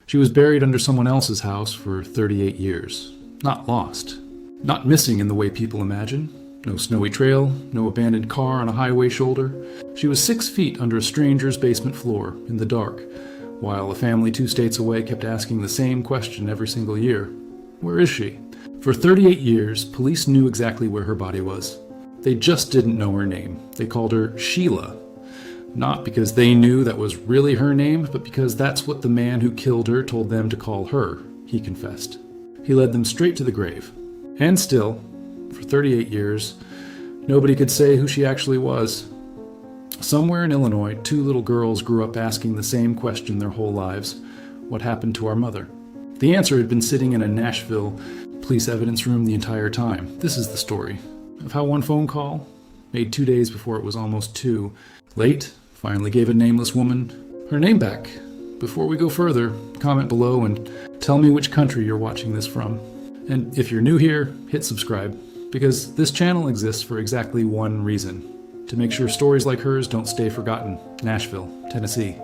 She was buried under someone else's house for 38 years. Not lost. Not missing in the way people imagine. No snowy trail, no abandoned car on a highway shoulder. She was 6 feet under a stranger's basement floor, in the dark, while a family 2 states away kept asking the same question every single year. Where is she? For 38 years, police knew exactly where her body was. They just didn't know her name. They called her Sheila. Not because they knew that was really her name, but because that's what the man who killed her told them to call her, he confessed. He led them straight to the grave. And still, for 38 years, nobody could say who she actually was. Somewhere in Illinois, 2 little girls grew up asking the same question their whole lives. What happened to our mother? The answer had been sitting in a Nashville police evidence room the entire time. This is the story of how one phone call, made 2 days before it was almost 2, late, finally gave a nameless woman her name back. Before we go further, comment below and tell me which country you're watching this from. And if you're new here, hit subscribe, because this channel exists for exactly one reason: to make sure stories like hers don't stay forgotten. Nashville, Tennessee.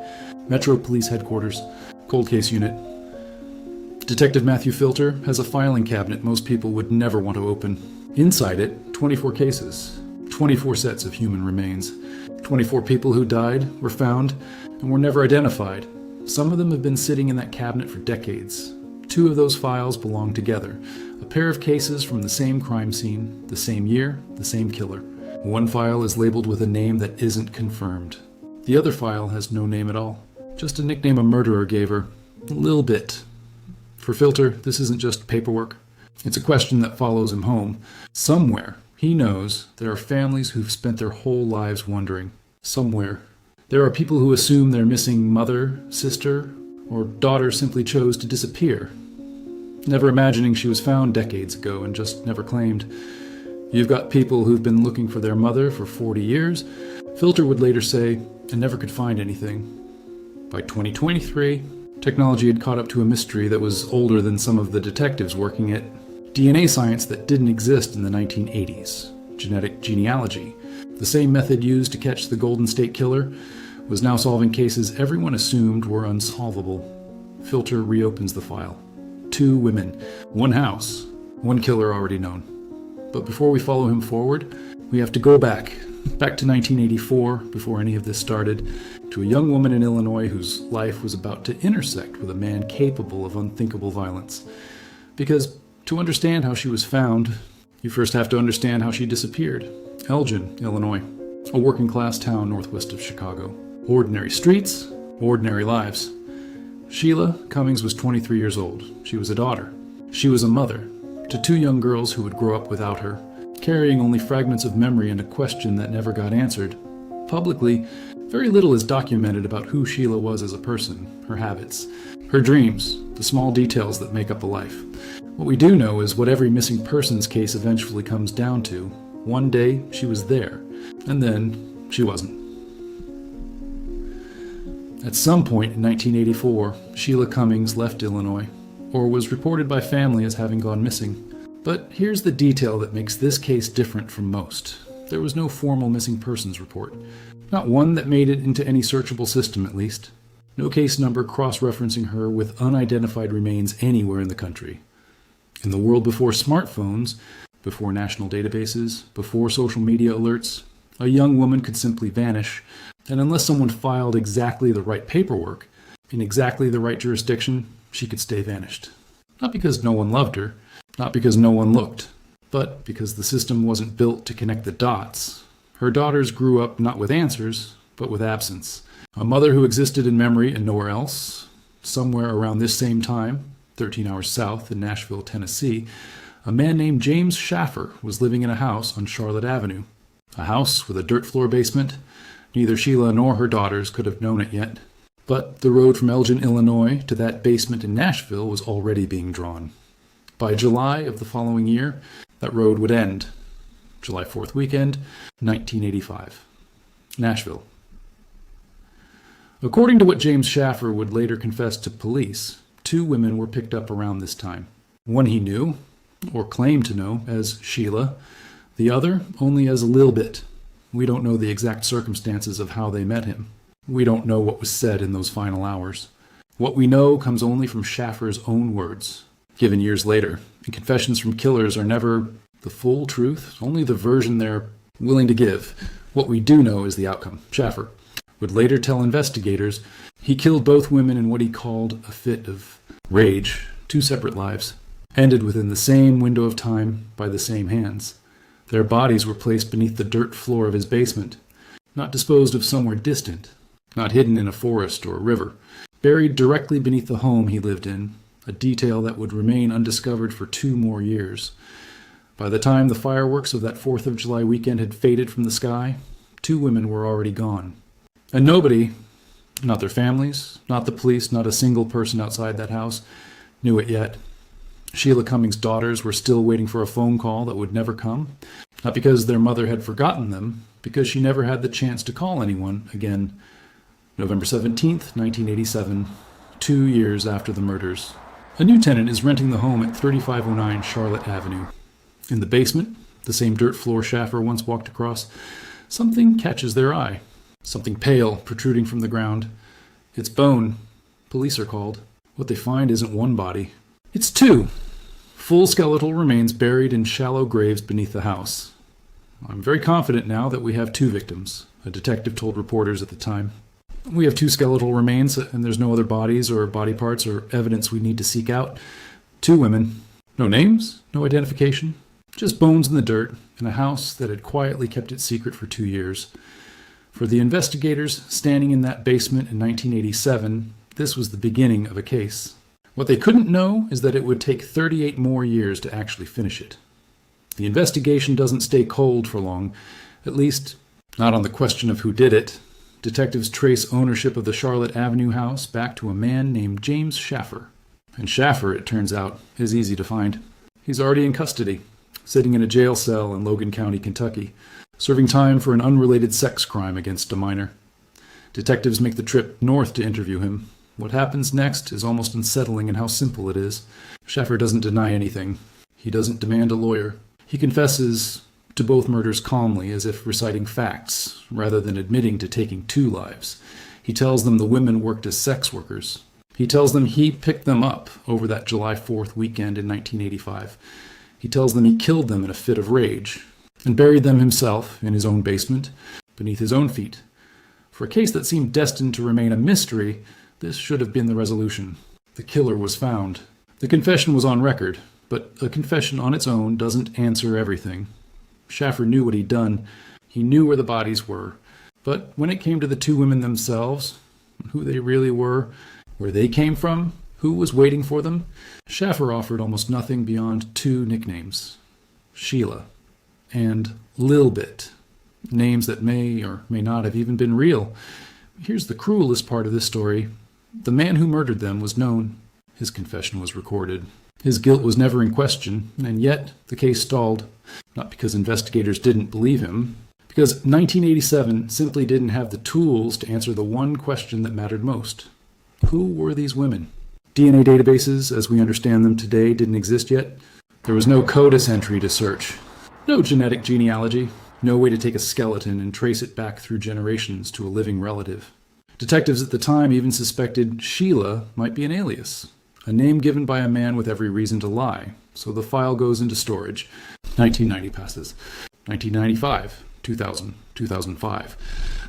Metro Police Headquarters, Cold Case Unit. Detective Matthew Filter has a filing cabinet most people would never want to open. Inside it, 24 cases, 24 sets of human remains. 24 people who died, were found, and were never identified. Some of them have been sitting in that cabinet for decades. 2 of those files belong together. A pair of cases from the same crime scene, the same year, the same killer. One file is labeled with a name that isn't confirmed. The other file has no name at all. Just a nickname a murderer gave her. A little bit. For Filter, this isn't just paperwork. It's a question that follows him home. Somewhere, he knows, there are families who've spent their whole lives wondering. Somewhere, there are people who assume their missing mother, sister, or daughter simply chose to disappear, never imagining she was found decades ago and just never claimed. You've got people who've been looking for their mother for 40 years, Filter would later say, and never could find anything. By 2023, technology had caught up to a mystery that was older than some of the detectives working it. DNA science that didn't exist in the 1980s. Genetic genealogy. The same method used to catch the Golden State Killer was now solving cases everyone assumed were unsolvable. Filter reopens the file. 2 women, 1 house, 1 killer already known. But before we follow him forward, we have to go back to 1984, before any of this started, to a young woman in Illinois whose life was about to intersect with a man capable of unthinkable violence. Because to understand how she was found, you first have to understand how she disappeared. Elgin, Illinois, a working-class town northwest of Chicago. Ordinary streets, ordinary lives. Sheila Cummings was 23 years old. She was a daughter. She was a mother to 2 young girls who would grow up without her, carrying only fragments of memory and a question that never got answered. Publicly, very little is documented about who Sheila was as a person, her habits, her dreams, the small details that make up a life. What we do know is what every missing persons case eventually comes down to. One day, she was there, and then she wasn't. At some point in 1984, Sheila Cummings left Illinois, or was reported by family as having gone missing. But here's the detail that makes this case different from most. There was no formal missing persons report. Not one that made it into any searchable system, at least. No case number cross-referencing her with unidentified remains anywhere in the country. In the world before smartphones, before national databases, before social media alerts, a young woman could simply vanish, and unless someone filed exactly the right paperwork, in exactly the right jurisdiction, she could stay vanished. Not because no one loved her, not because no one looked, but because the system wasn't built to connect the dots. Her daughters grew up not with answers, but with absence. A mother who existed in memory and nowhere else. Somewhere around this same time, 13 hours south in Nashville, Tennessee, a man named James Schaffer was living in a house on Charlotte Avenue. A house with a dirt floor basement. Neither Sheila nor her daughters could have known it yet. But the road from Elgin, Illinois to that basement in Nashville was already being drawn. By July of the following year, that road would end. July 4th weekend, 1985. Nashville. According to what James Schaffer would later confess to police, 2 women were picked up around this time. One he knew, or claimed to know, as Sheila. The other only as a little bit. We don't know the exact circumstances of how they met him. We don't know what was said in those final hours. What we know comes only from Schaffer's own words, given years later, and confessions from killers are never the full truth, only the version they're willing to give. What we do know is the outcome. Schaffer would later tell investigators he killed both women in what he called a fit of rage, 2 separate lives, ended within the same window of time by the same hands. Their bodies were placed beneath the dirt floor of his basement, not disposed of somewhere distant, not hidden in a forest or a river, buried directly beneath the home he lived in, a detail that would remain undiscovered for 2 more years. By the time the fireworks of that 4th of July weekend had faded from the sky, 2 women were already gone. And nobody, not their families, not the police, not a single person outside that house, knew it yet. Sheila Cummings' daughters were still waiting for a phone call that would never come, not because their mother had forgotten them, because she never had the chance to call anyone again. November 17th, 1987, 2 years after the murders. A new tenant is renting the home at 3509 Charlotte Avenue. In the basement, the same dirt floor Schaffer once walked across, something catches their eye. Something pale protruding from the ground. It's bone. Police are called. What they find isn't 1 body. It's 2. Full skeletal remains buried in shallow graves beneath the house. I'm very confident now that we have 2 victims, a detective told reporters at the time. We have 2 skeletal remains, and there's no other bodies or body parts or evidence we need to seek out. 2 women. No names, no identification, just bones in the dirt in a house that had quietly kept its secret for 2 years. For the investigators standing in that basement in 1987, this was the beginning of a case. What they couldn't know is that it would take 38 more years to actually finish it. The investigation doesn't stay cold for long, at least not on the question of who did it. Detectives trace ownership of the Charlotte Avenue house back to a man named James Schaffer. And Schaffer, it turns out, is easy to find. He's already in custody, sitting in a jail cell in Logan County, Kentucky, serving time for an unrelated sex crime against a minor. Detectives make the trip north to interview him. What happens next is almost unsettling in how simple it is. Schaffer doesn't deny anything. He doesn't demand a lawyer. He confesses to both murders calmly, as if reciting facts, rather than admitting to taking 2 lives. He tells them the women worked as sex workers. He tells them he picked them up over that July 4th weekend in 1985. He tells them he killed them in a fit of rage, and buried them himself in his own basement, beneath his own feet. For a case that seemed destined to remain a mystery, this should have been the resolution. The killer was found. The confession was on record, but a confession on its own doesn't answer everything. Schaffer knew what he'd done. He knew where the bodies were. But when it came to the 2 women themselves, who they really were, where they came from, who was waiting for them, Schaffer offered almost nothing beyond 2 nicknames: Sheila and Lil Bit, names that may or may not have even been real. Here's the cruelest part of this story. The man who murdered them was known. His confession was recorded. His guilt was never in question, and yet the case stalled. Not because investigators didn't believe him, because 1987 simply didn't have the tools to answer the one question that mattered most. Who were these women? DNA databases, as we understand them today, didn't exist yet. There was no CODIS entry to search. No genetic genealogy. No way to take a skeleton and trace it back through generations to a living relative. Detectives at the time even suspected Sheila might be an alias, a name given by a man with every reason to lie. So the file goes into storage. 1990 passes. 1995, 2000, 2005.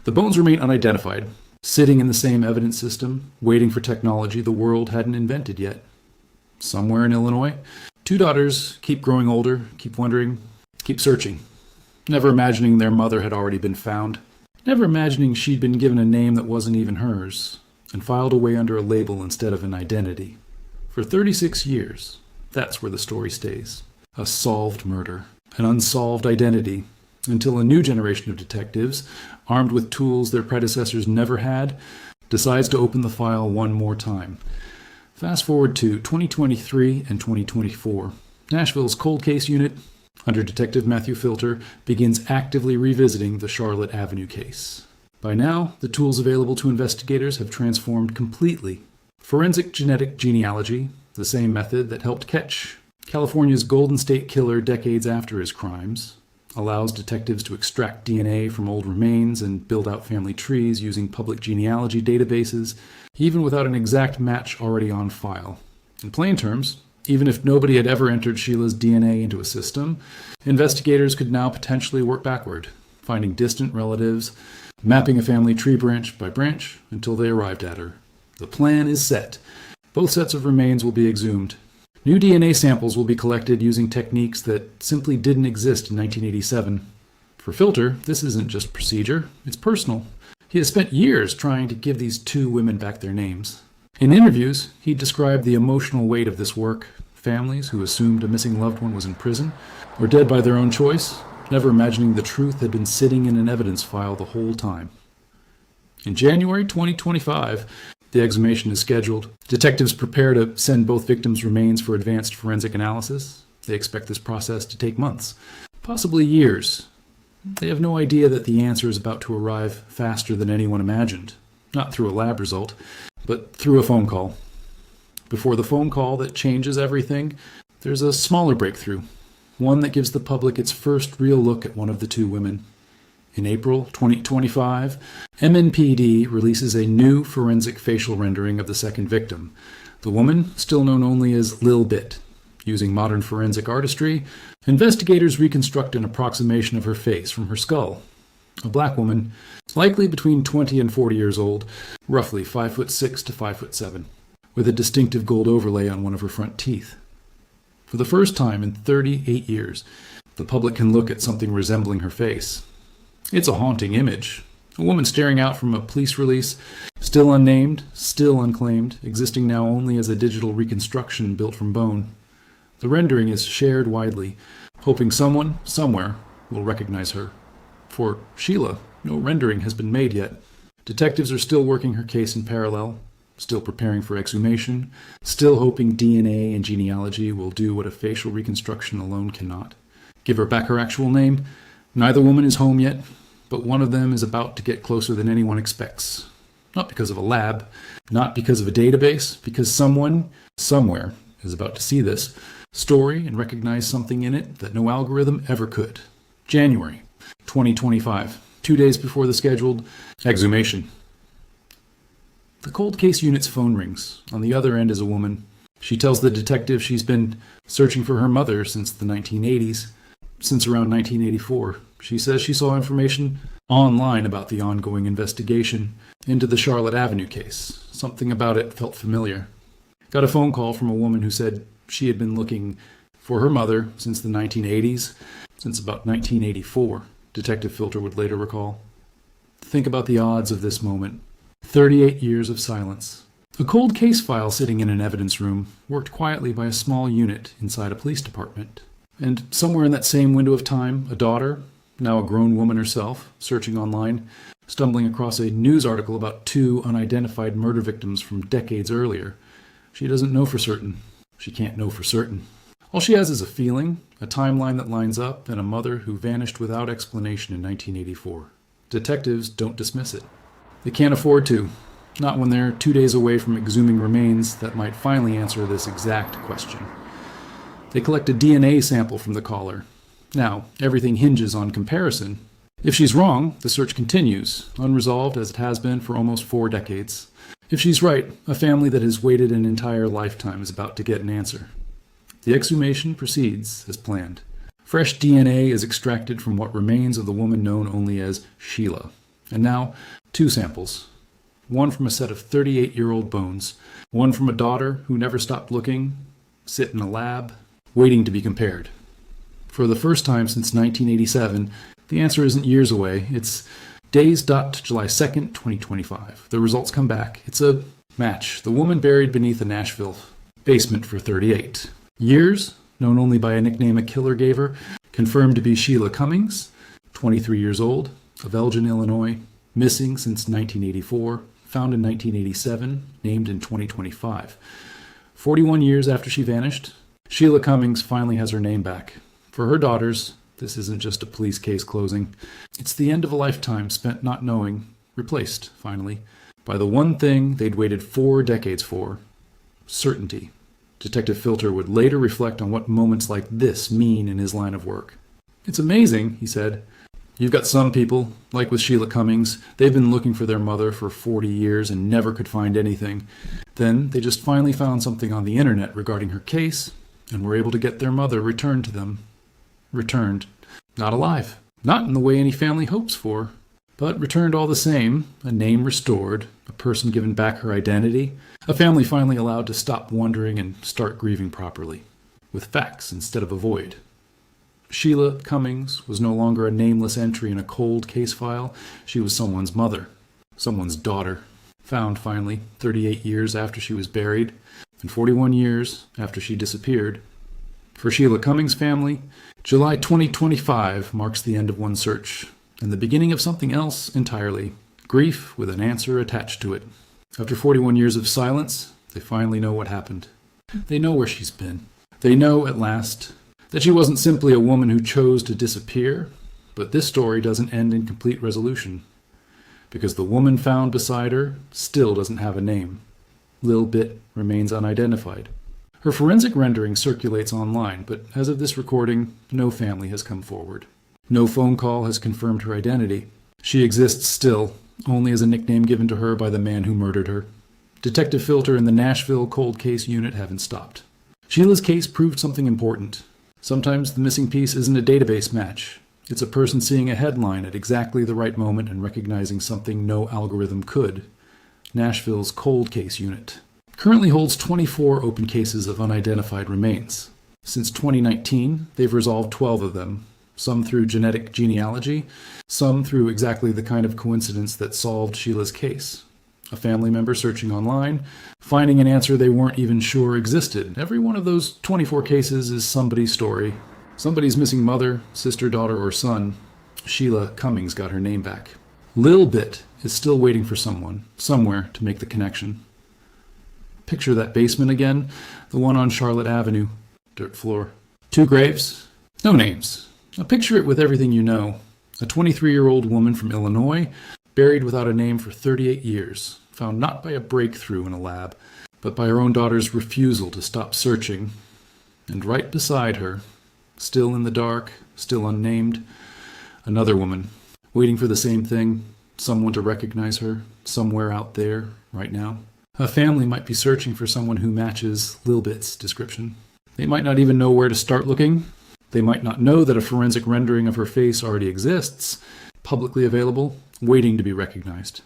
The bones remain unidentified, sitting in the same evidence system, waiting for technology the world hadn't invented yet. Somewhere in Illinois, 2 daughters keep growing older, keep wondering, keep searching. Never imagining their mother had already been found. Never imagining she'd been given a name that wasn't even hers, and filed away under a label instead of an identity. For 36 years, that's where the story stays. A solved murder, an unsolved identity, until a new generation of detectives, armed with tools their predecessors never had, decides to open the file one more time. Fast forward to 2023 and 2024. Nashville's cold case unit, under Detective Matthew Filter, begins actively revisiting the Charlotte Avenue case. By now, the tools available to investigators have transformed completely. Forensic genetic genealogy, the same method that helped catch California's Golden State Killer decades after his crimes. allows detectives to extract DNA from old remains and build out family trees using public genealogy databases, even without an exact match already on file. In plain terms, even if nobody had ever entered Sheila's DNA into a system, investigators could now potentially work backward, finding distant relatives, mapping a family tree branch by branch until they arrived at her. The plan is set. Both sets of remains will be exhumed. New DNA samples will be collected using techniques that simply didn't exist in 1987. For Filter, this isn't just procedure, it's personal. He has spent years trying to give these two women back their names. In interviews, he described the emotional weight of this work. Families who assumed a missing loved one was in prison or dead by their own choice, never imagining the truth had been sitting in an evidence file the whole time. In January 2025, the exhumation is scheduled. Detectives prepare to send both victims' remains for advanced forensic analysis. They expect this process to take months, possibly years. They have no idea that the answer is about to arrive faster than anyone imagined, not through a lab result, but through a phone call. Before the phone call that changes everything, there's a smaller breakthrough, one that gives the public its first real look at one of the two women. In April 2025, MNPD releases a new forensic facial rendering of the second victim, the woman still known only as Lil Bit. Using modern forensic artistry, investigators reconstruct an approximation of her face from her skull. A black woman, likely between 20 and 40 years old, roughly 5'6" to 5'7", with a distinctive gold overlay on one of her front teeth. For the first time in 38 years, the public can look at something resembling her face. It's a haunting image. A woman staring out from a police release, still unnamed, still unclaimed, existing now only as a digital reconstruction built from bone. The rendering is shared widely, hoping someone, somewhere, will recognize her. For Sheila, no rendering has been made yet. Detectives are still working her case in parallel, still preparing for exhumation, still hoping DNA and genealogy will do what a facial reconstruction alone cannot. Give her back her actual name. Neither woman is home yet, but one of them is about to get closer than anyone expects. Not because of a lab, not because of a database, because someone, somewhere, is about to see this story and recognize something in it that no algorithm ever could. January 2025, 2 days before the scheduled exhumation. The cold case unit's phone rings. On the other end is a woman. She tells the detective she's been searching for her mother since the 1980s, since around 1984. She says she saw information online about the ongoing investigation into the Charlotte Avenue case. Something about it felt familiar. Got a phone call from a woman who said she had been looking for her mother since the 1980s, since about 1984, Detective Filter would later recall. Think about the odds of this moment. 38 years of silence. A cold case file sitting in an evidence room, worked quietly by a small unit inside a police department. And somewhere in that same window of time, a daughter, now a grown woman herself, searching online, stumbling across a news article about two unidentified murder victims from decades earlier. She doesn't know for certain. She can't know for certain. All she has is a feeling, a timeline that lines up, and a mother who vanished without explanation in 1984. Detectives don't dismiss it. They can't afford to, not when they're 2 days away from exhuming remains that might finally answer this exact question. They collect a DNA sample from the caller. Now, everything hinges on comparison. If she's wrong, the search continues, unresolved as it has been for almost 4 decades. If she's right, a family that has waited an entire lifetime is about to get an answer. The exhumation proceeds as planned. Fresh DNA is extracted from what remains of the woman known only as Sheila. And now, 2 samples. One from a set of 38-year-old bones. One from a daughter who never stopped looking, sit in a lab, waiting to be compared. For the first time since 1987, the answer isn't years away. It's days to July 2nd, 2025. The results come back. It's a match. The woman buried beneath a Nashville basement for 38. Years, known only by a nickname a killer gave her, confirmed to be Sheila Cummings, 23 years old, of Elgin, Illinois, missing since 1984, found in 1987, named in 2025. 41 years after she vanished, Sheila Cummings finally has her name back. For her daughters, this isn't just a police case closing. It's the end of a lifetime spent not knowing, replaced, finally, by the one thing they'd waited 4 decades for: certainty. Detective Filter would later reflect on what moments like this mean in his line of work. "It's amazing," he said. "You've got some people, like with Sheila Cummings, they've been looking for their mother for 40 years and never could find anything. Then they just finally found something on the internet regarding her case and were able to get their mother returned to them. Returned. Not alive. Not in the way any family hopes for, but returned all the same, a name restored, a person given back her identity, a family finally allowed to stop wondering and start grieving properly, with facts instead of a void. Sheila Cummings was no longer a nameless entry in a cold case file. She was someone's mother, someone's daughter, found finally 38 years after she was buried and 41 years after she disappeared. For Sheila Cummings' family, July 2025 marks the end of one search and the beginning of something else entirely, grief with an answer attached to it. After 41 years of silence, they finally know what happened. They know where she's been. They know, at last, that she wasn't simply a woman who chose to disappear, but this story doesn't end in complete resolution, because the woman found beside her still doesn't have a name. Lil Bit remains unidentified. Her forensic rendering circulates online, but as of this recording, no family has come forward. No phone call has confirmed her identity. She exists still, only as a nickname given to her by the man who murdered her. Detective Filter and the Nashville Cold Case Unit haven't stopped. Sheila's case proved something important. Sometimes the missing piece isn't a database match. It's a person seeing a headline at exactly the right moment and recognizing something no algorithm could. Nashville's Cold Case Unit currently holds 24 open cases of unidentified remains. Since 2019, they've resolved 12 of them, some through genetic genealogy, some through exactly the kind of coincidence that solved Sheila's case. A family member searching online, finding an answer they weren't even sure existed. Every one of those 24 cases is somebody's story. Somebody's missing mother, sister, daughter, or son. Sheila Cummings got her name back. Lil Bit is still waiting for someone, somewhere, to make the connection. Picture that basement again, the one on Charlotte Avenue. Dirt floor. 2 graves, no names. Now picture it with everything you know. A 23-year-old woman from Illinois, buried without a name for 38 years, found not by a breakthrough in a lab, but by her own daughter's refusal to stop searching. And right beside her, still in the dark, still unnamed, another woman, waiting for the same thing, someone to recognize her, somewhere out there, right now. A family might be searching for someone who matches Lil Bit's description. They might not even know where to start looking. They might not know that a forensic rendering of her face already exists, publicly available, waiting to be recognized.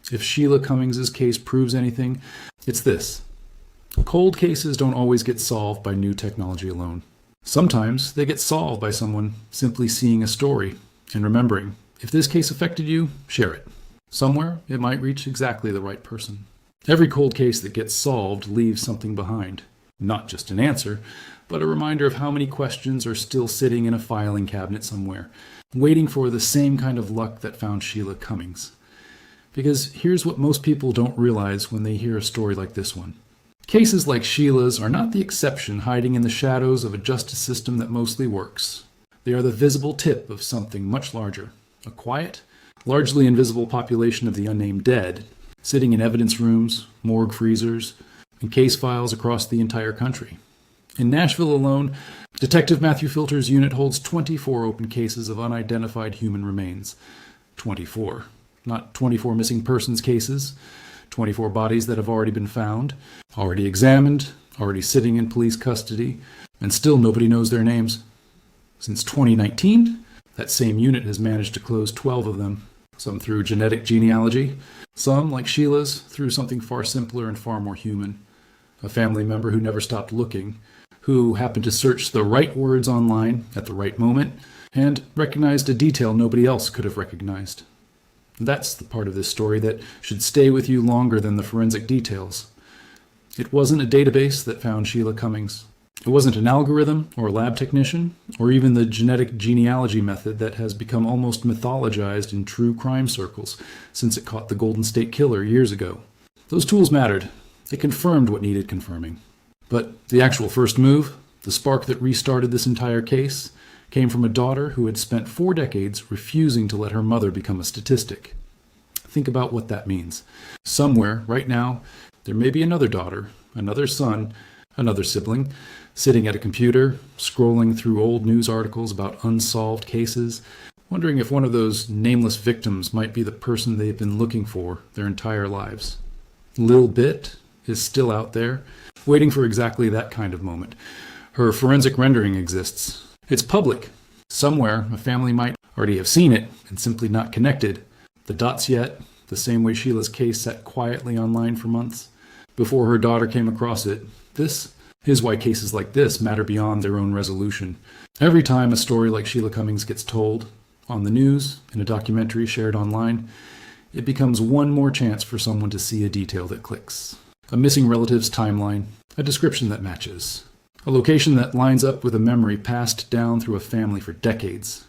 If Sheila Cummings' case proves anything, it's this. Cold cases don't always get solved by new technology alone. Sometimes they get solved by someone simply seeing a story and remembering, if this case affected you, share it. Somewhere it might reach exactly the right person. Every cold case that gets solved leaves something behind. Not just an answer, but a reminder of how many questions are still sitting in a filing cabinet somewhere, waiting for the same kind of luck that found Sheila Cummings. Because here's what most people don't realize when they hear a story like this one. Cases like Sheila's are not the exception hiding in the shadows of a justice system that mostly works. They are the visible tip of something much larger, a quiet, largely invisible population of the unnamed dead, sitting in evidence rooms, morgue freezers, and case files across the entire country. In Nashville alone, Detective Matthew Filter's unit holds 24 open cases of unidentified human remains. 24. Not 24 missing persons cases. 24 bodies that have already been found, already examined, already sitting in police custody, and still nobody knows their names. Since 2019, that same unit has managed to close 12 of them, some through genetic genealogy, some, like Sheila's, through something far simpler and far more human. A family member who never stopped looking, who happened to search the right words online at the right moment, and recognized a detail nobody else could have recognized. That's the part of this story that should stay with you longer than the forensic details. It wasn't a database that found Sheila Cummings. It wasn't an algorithm or a lab technician, or even the genetic genealogy method that has become almost mythologized in true crime circles since it caught the Golden State Killer years ago. Those tools mattered. They confirmed what needed confirming. But the actual first move, the spark that restarted this entire case, came from a daughter who had spent 4 decades refusing to let her mother become a statistic. Think about what that means. Somewhere, right now, there may be another daughter, another son, Another sibling, sitting at a computer, scrolling through old news articles about unsolved cases, wondering if one of those nameless victims might be the person they've been looking for their entire lives. Lil Bit is still out there, waiting for exactly that kind of moment. Her forensic rendering exists. It's public. Somewhere, a family might already have seen it and simply not connected the dots yet, the same way Sheila's case sat quietly online for months before her daughter came across it. This is why cases like this matter beyond their own resolution. Every time a story like Sheila Cummings gets told, on the news, in a documentary shared online, it becomes one more chance for someone to see a detail that clicks. A missing relative's timeline, a description that matches, a location that lines up with a memory passed down through a family for decades.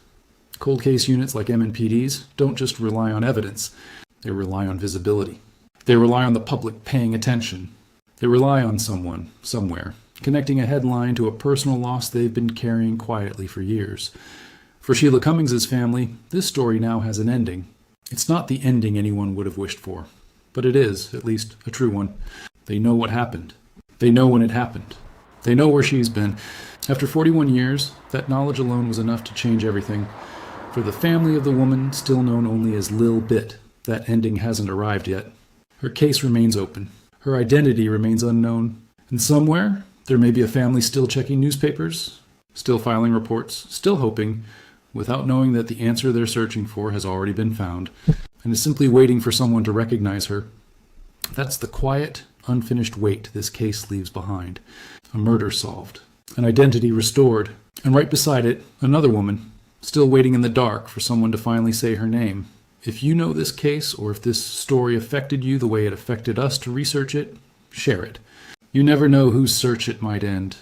Cold case units like MNPD's don't just rely on evidence, they rely on visibility. They rely on the public paying attention. They rely on someone, somewhere, connecting a headline to a personal loss they've been carrying quietly for years. For Sheila Cummings' family, this story now has an ending. It's not the ending anyone would have wished for, but it is, at least, a true one. They know what happened. They know when it happened. They know where she's been. After 41 years, that knowledge alone was enough to change everything. For the family of the woman, still known only as Lil Bit, that ending hasn't arrived yet. Her case remains open. Her identity remains unknown. And somewhere, there may be a family still checking newspapers, still filing reports, still hoping, without knowing that the answer they're searching for has already been found, and is simply waiting for someone to recognize her. That's the quiet, unfinished weight this case leaves behind. A murder solved, an identity restored, and right beside it, another woman, still waiting in the dark for someone to finally say her name. If you know this case, or if this story affected you the way it affected us to research it, share it. You never know whose search it might end.